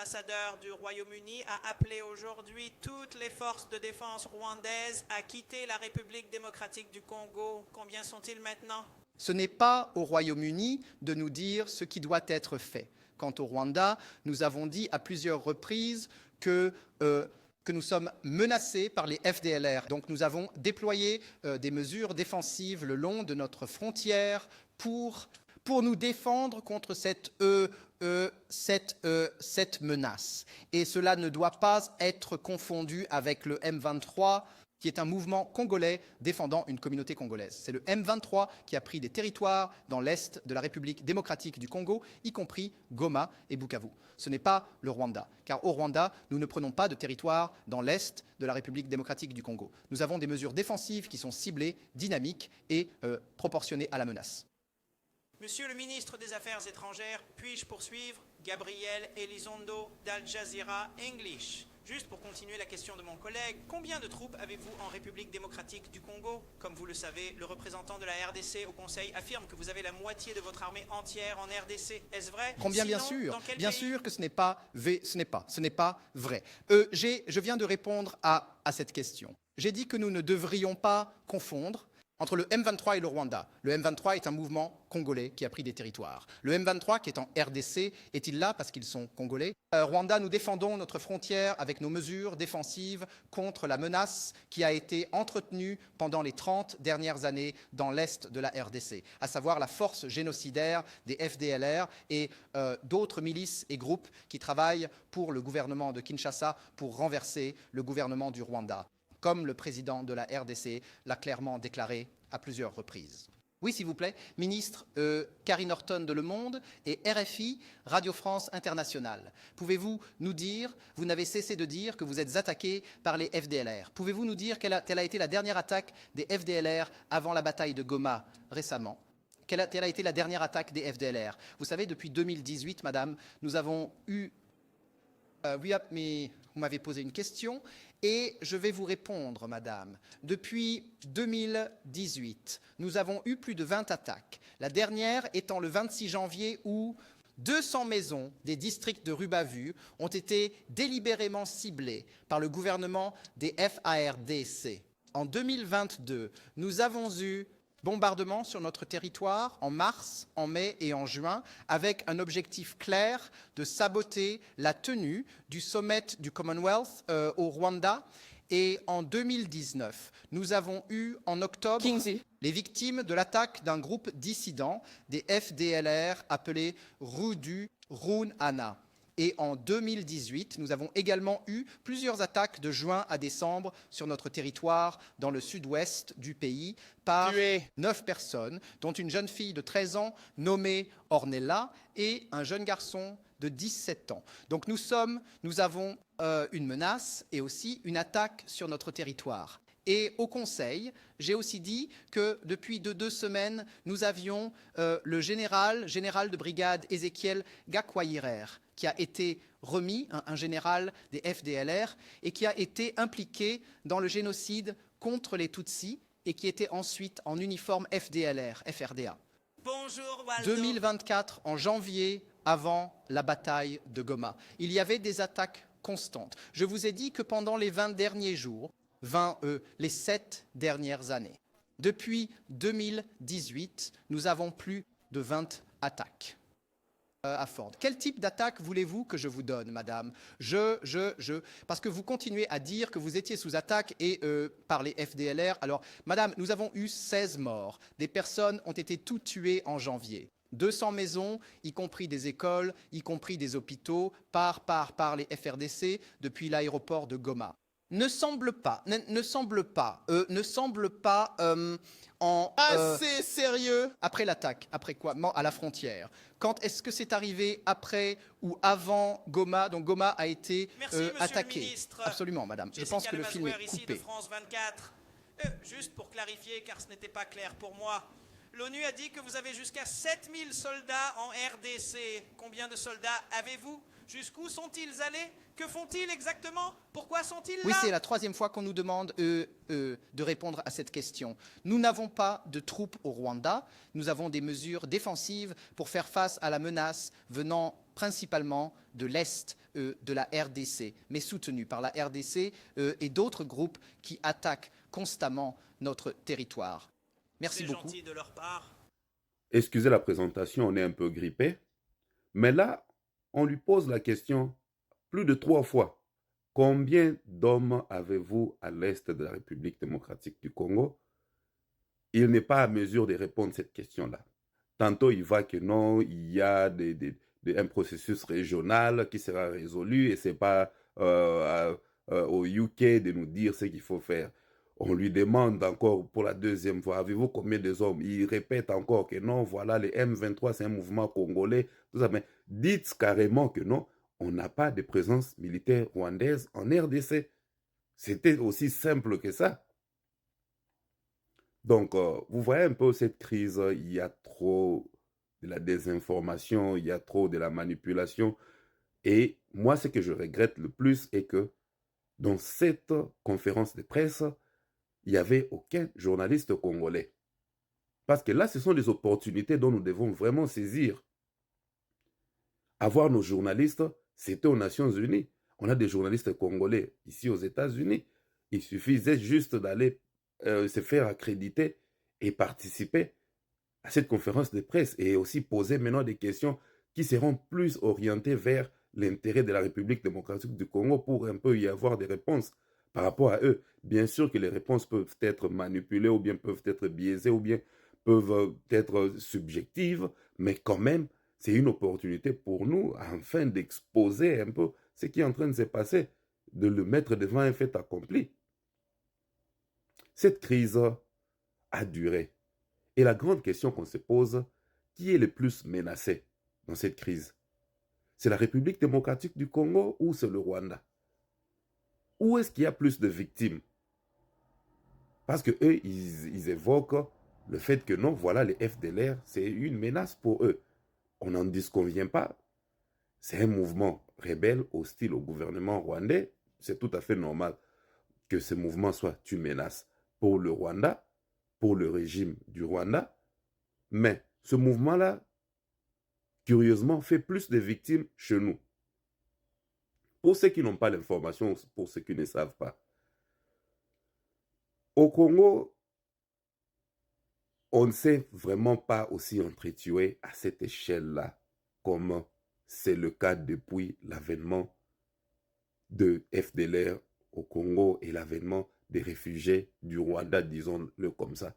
l'ambassadeur du Royaume-Uni a appelé aujourd'hui toutes les forces de défense rwandaises à quitter la République démocratique du Congo. Combien sont-ils maintenant? Ce n'est pas au Royaume-Uni de nous dire ce qui doit être fait. Quant au Rwanda, nous avons dit à plusieurs reprises que nous sommes menacés par les FDLR. Donc nous avons déployé des mesures défensives le long de notre frontière pour nous défendre contre cette menace. Et cela ne doit pas être confondu avec le M23, qui est un mouvement congolais défendant une communauté congolaise. C'est le M23 qui a pris des territoires dans l'est de la République démocratique du Congo, y compris Goma et Bukavu. Ce n'est pas le Rwanda, car au Rwanda, nous ne prenons pas de territoire dans l'est de la République démocratique du Congo. Nous avons des mesures défensives qui sont ciblées, dynamiques et proportionnées à la menace. Monsieur le ministre des Affaires étrangères, puis-je poursuivre? Gabriel Elizondo d'Al Jazeera English. Juste pour continuer la question de mon collègue, combien de troupes avez-vous en République démocratique du Congo? Comme vous le savez, le représentant de la RDC au Conseil affirme que vous avez la moitié de votre armée entière en RDC. Est-ce vrai? Combien? Sinon, bien sûr. Dans quel Bien pays? sûr que ce n'est pas vrai. Je viens de répondre à cette question. J'ai dit que nous ne devrions pas confondre entre le M23 et le Rwanda. Le M23 est un mouvement congolais qui a pris des territoires. Le M23 qui est en RDC, est-il là parce qu'ils sont congolais? Rwanda, nous défendons notre frontière avec nos mesures défensives contre la menace qui a été entretenue pendant les 30 dernières années dans l'est de la RDC, à savoir la force génocidaire des FDLR et d'autres milices et groupes qui travaillent pour le gouvernement de Kinshasa pour renverser le gouvernement du Rwanda, comme le président de la RDC l'a clairement déclaré à plusieurs reprises. Oui, s'il vous plaît, ministre Karine Horton de Le Monde et RFI, Radio France Internationale. Pouvez-vous nous dire, vous n'avez cessé de dire que vous êtes attaqué par les FDLR. Pouvez-vous nous dire quelle a été la dernière attaque des FDLR avant la bataille de Goma récemment? Quelle a été la dernière attaque des FDLR? Vous savez, depuis 2018, madame, nous avons eu... vous m'avez posé une question et je vais vous répondre, madame. Depuis 2018, nous avons eu plus de 20 attaques. La dernière étant le 26 janvier où 200 maisons des districts de Rubavu ont été délibérément ciblées par le gouvernement des FARDC. En 2022, nous avons eu bombardements sur notre territoire en mars, en mai et en juin, avec un objectif clair de saboter la tenue du sommet du Commonwealth au Rwanda. Et en 2019, nous avons eu en octobre les victimes de l'attaque d'un groupe dissident des FDLR appelé Rudu Runana. Et en 2018, nous avons également eu plusieurs attaques de juin à décembre sur notre territoire dans le sud-ouest du pays par 9 personnes, dont une jeune fille de 13 ans nommée Ornella et un jeune garçon de 17 ans. Donc nous avons une menace et aussi une attaque sur notre territoire. Et au Conseil, j'ai aussi dit que depuis 2 semaines, nous avions le général de brigade Ézéchiel Gakwayirer, qui a été remis, un général des FDLR, et qui a été impliqué dans le génocide contre les Tutsis, et qui était ensuite en uniforme FDLR, FRDA. Bonjour, Waldo. 2024, en janvier, avant la bataille de Goma, il y avait des attaques constantes. Je vous ai dit que pendant les 20 derniers jours, les 7 dernières années, depuis 2018, nous avons plus de 20 attaques à Ford. Quel type d'attaque voulez-vous que je vous donne, madame? Parce que vous continuez à dire que vous étiez sous attaque et par les FDLR. Alors, madame, nous avons eu 16 morts. Des personnes ont été toutes tuées en janvier. 200 maisons, y compris des écoles, y compris des hôpitaux, par les FRDC depuis l'aéroport de Goma. Ne semble pas assez sérieux. Après l'attaque, après quoi? À la frontière. Quand est-ce que c'est arrivé après ou avant Goma? Donc Goma a été attaqué. Le ministre. Absolument, madame. Jessica Je pense que le film est ici coupé. de France 24. Juste pour clarifier, car ce n'était pas clair pour moi. L'ONU a dit que vous avez jusqu'à 7000 soldats en RDC. Combien de soldats avez-vous? Jusqu'où sont-ils allés? Que font-ils exactement? Pourquoi sont-ils là? Oui, c'est la 3e fois qu'on nous demande de répondre à cette question. Nous n'avons pas de troupes au Rwanda. Nous avons des mesures défensives pour faire face à la menace venant principalement de l'Est de la RDC, mais soutenus par la RDC et d'autres groupes qui attaquent constamment notre territoire. Merci beaucoup. C'est gentil de leur part. Excusez la présentation, on est un peu grippé. Mais là, on lui pose la question plus de 3 fois. Combien d'hommes avez-vous à l'est de la République démocratique du Congo? Il n'est pas à mesure de répondre à cette question-là. Tantôt, il va que non, il y a un processus régional qui sera résolu et ce n'est pas au UK de nous dire ce qu'il faut faire. On lui demande encore pour la 2e fois, avez-vous combien d'hommes? Il répète encore que non, voilà, les M23, c'est un mouvement congolais, tout ça. Mais dites carrément que non, on n'a pas de présence militaire rwandaise en RDC. C'était aussi simple que ça. Donc, vous voyez un peu cette crise, il y a trop de la désinformation, il y a trop de la manipulation. Et moi, ce que je regrette le plus est que dans cette conférence de presse, il n'y avait aucun journaliste congolais. Parce que là, ce sont des opportunités dont nous devons vraiment saisir. Avoir nos journalistes, c'était aux Nations Unies. On a des journalistes congolais ici aux États-Unis. Il suffisait juste d'aller se faire accréditer et participer à cette conférence de presse et aussi poser maintenant des questions qui seront plus orientées vers l'intérêt de la République démocratique du Congo pour un peu y avoir des réponses par rapport à eux. Bien sûr que les réponses peuvent être manipulées ou bien peuvent être biaisées ou bien peuvent être subjectives, mais quand même, c'est une opportunité pour nous afin d'exposer un peu ce qui est en train de se passer, de le mettre devant un fait accompli. Cette crise a duré. Et la grande question qu'on se pose, qui est le plus menacé dans cette crise? C'est la République démocratique du Congo ou c'est le Rwanda? Où est-ce qu'il y a plus de victimes? Parce que eux, ils évoquent le fait que non, voilà, les FDLR, c'est une menace pour eux. On n'en disconvient pas. C'est un mouvement rebelle, hostile au gouvernement rwandais. C'est tout à fait normal que ce mouvement soit une menace pour le Rwanda, pour le régime du Rwanda. Mais ce mouvement-là, curieusement, fait plus de victimes chez nous. Pour ceux qui n'ont pas l'information, pour ceux qui ne savent pas. Au Congo, on ne s'est vraiment pas aussi entretué à cette échelle-là, comme c'est le cas depuis l'avènement de FDLR au Congo et l'avènement des réfugiés du Rwanda, disons-le comme ça.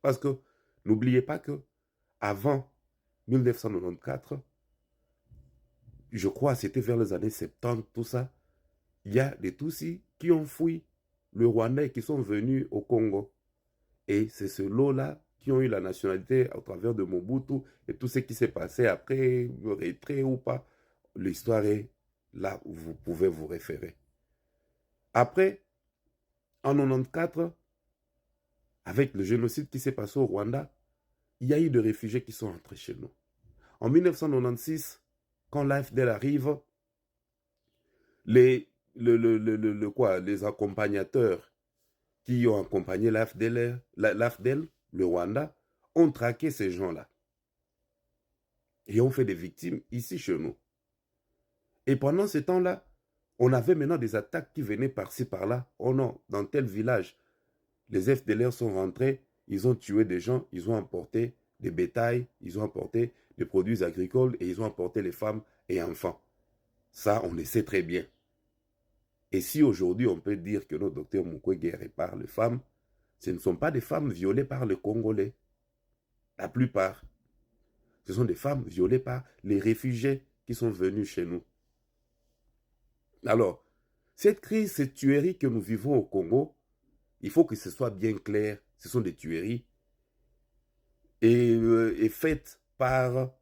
Parce que n'oubliez pas que avant 1994, je crois c'était vers les années 70, tout ça, il y a des Tutsis qui ont fui le Rwanda et qui sont venus au Congo. Et c'est ce lot-là qui ont eu la nationalité au travers de Mobutu et tout ce qui s'est passé après, le retrait ou pas. L'histoire est là où vous pouvez vous référer. Après, en 1994, avec le génocide qui s'est passé au Rwanda, il y a eu des réfugiés qui sont entrés chez nous. En 1996, quand l'AFDEL arrive, les accompagnateurs qui ont accompagné l'AFDEL, le Rwanda, ont traqué ces gens-là. Et ont fait des victimes ici chez nous. Et pendant ce temps-là, on avait maintenant des attaques qui venaient par-ci, par-là. Oh non, dans tel village, les FDLR sont rentrés, ils ont tué des gens, ils ont emporté des bétails, ils ont emporté des produits agricoles et ils ont emporté les femmes et enfants. Ça, on le sait très bien. Et si aujourd'hui on peut dire que notre docteur Mukwege répare les femmes, ce ne sont pas des femmes violées par les Congolais. La plupart. Ce sont des femmes violées par les réfugiés qui sont venus chez nous. Alors, cette crise, cette tuerie que nous vivons au Congo, il faut que ce soit bien clair. Ce sont des tueries et faites par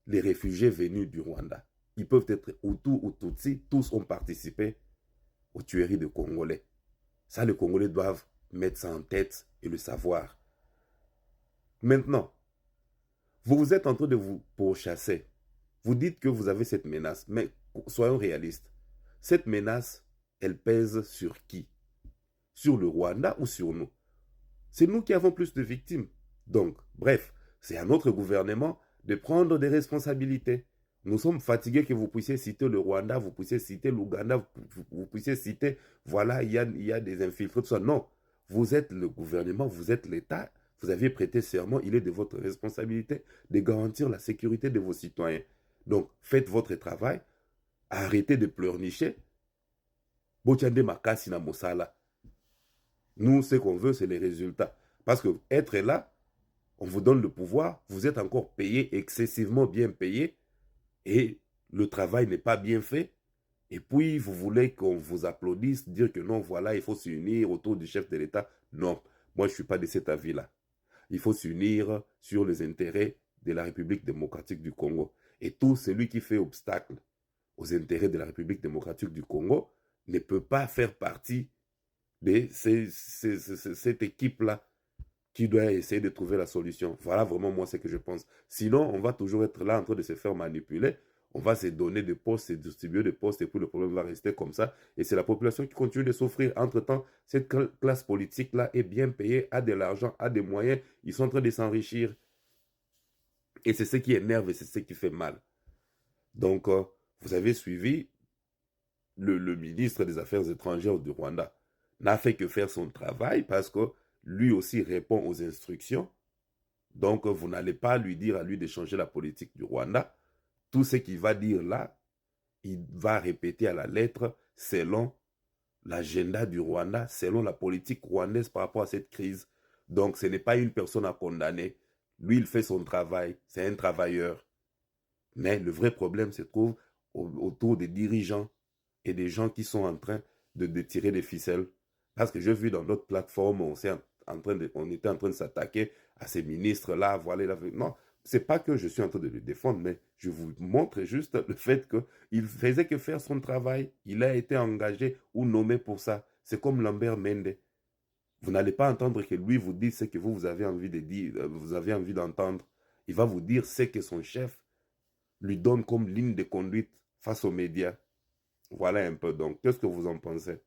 les réfugiés venus du Rwanda. Ils peuvent être Hutus ou Tutsis, tous ont participé aux tueries de Congolais. Ça, les Congolais doivent mettre ça en tête et le savoir. Maintenant, vous êtes en train de vous pourchasser. Vous dites que vous avez cette menace, mais soyons réalistes. Cette menace, elle pèse sur qui? Sur le Rwanda ou sur nous? C'est nous qui avons plus de victimes. Donc, bref, c'est à notre gouvernement de prendre des responsabilités. Nous sommes fatigués que vous puissiez citer le Rwanda, vous puissiez citer l'Ouganda, vous puissiez citer, voilà, il y a des infiltrés, tout ça. Non, vous êtes le gouvernement, vous êtes l'État, vous avez prêté serment, il est de votre responsabilité de garantir la sécurité de vos citoyens. Donc, faites votre travail, arrêtez de pleurnicher. Botiande makasi na mosala. Nous, ce qu'on veut, c'est les résultats. Parce que être là, on vous donne le pouvoir, vous êtes encore payé, excessivement bien payé, et le travail n'est pas bien fait. Et puis, vous voulez qu'on vous applaudisse, dire que non, voilà, il faut s'unir autour du chef de l'État. Non, moi, je ne suis pas de cet avis-là. Il faut s'unir sur les intérêts de la République démocratique du Congo. Et tout celui qui fait obstacle aux intérêts de la République démocratique du Congo ne peut pas faire partie de cette équipe-là qui doit essayer de trouver la solution. Voilà vraiment moi ce que je pense. Sinon, on va toujours être là en train de se faire manipuler. On va se donner des postes, se distribuer des postes, et puis le problème va rester comme ça. Et c'est la population qui continue de souffrir. Entre-temps, cette classe politique-là est bien payée, a de l'argent, a des moyens. Ils sont en train de s'enrichir. Et c'est ce qui énerve et c'est ce qui fait mal. Donc, vous avez suivi le ministre des Affaires étrangères du Rwanda. N'a fait que faire son travail parce que lui aussi répond aux instructions. Donc, vous n'allez pas lui dire à lui de changer la politique du Rwanda. Tout ce qu'il va dire là, il va répéter à la lettre selon l'agenda du Rwanda, selon la politique rwandaise par rapport à cette crise. Donc, ce n'est pas une personne à condamner. Lui, il fait son travail. C'est un travailleur. Mais le vrai problème se trouve autour des dirigeants et des gens qui sont en train de tirer des ficelles. Parce que j'ai vu dans d'autres plateformes, on était en train de s'attaquer à ces ministres-là. Voilà, non, c'est pas que je suis en train de le défendre, mais je vous montre juste le fait qu'il faisait que faire son travail. Il a été engagé ou nommé pour ça. C'est comme Lambert Mende. Vous n'allez pas entendre que lui vous dise ce que vous avez envie de dire, vous avez envie d'entendre. Il va vous dire ce que son chef lui donne comme ligne de conduite face aux médias. Voilà un peu donc. Qu'est-ce que vous en pensez?